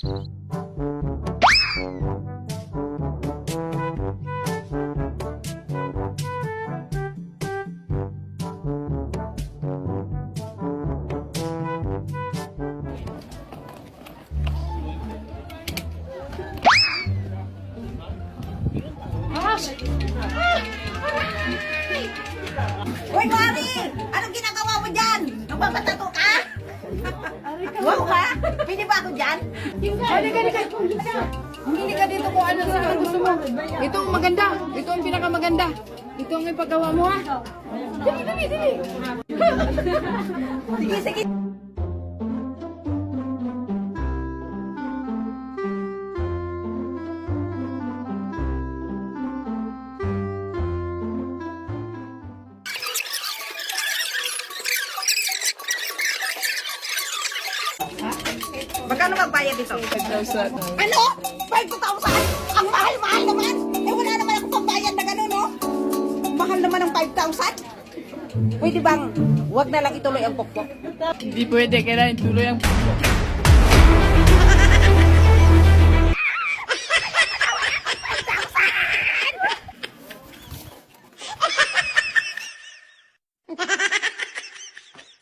Uy, Mari! Anong ginagawa mo dyan? Nagpapatato ka? Wow ka? Pili ba ako dyan? Hindi ka dito kung ano sa gusto mo. Ito ang maganda. Ito ang pinakamaganda. Ito ang ipagawa mo, ha? Dali. Sige. Magkano magbayad dito? 5,000. Ano? 5,000? Ang mahal-mahal naman! Eh wala naman ako pambayad na gano'n, no? Mahal naman ang 5,000? Pwede bang wag na lang ituloy ang pokpok? Hindi pwede. Kailangan tuloy ang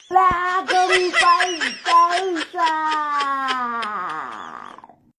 Lagang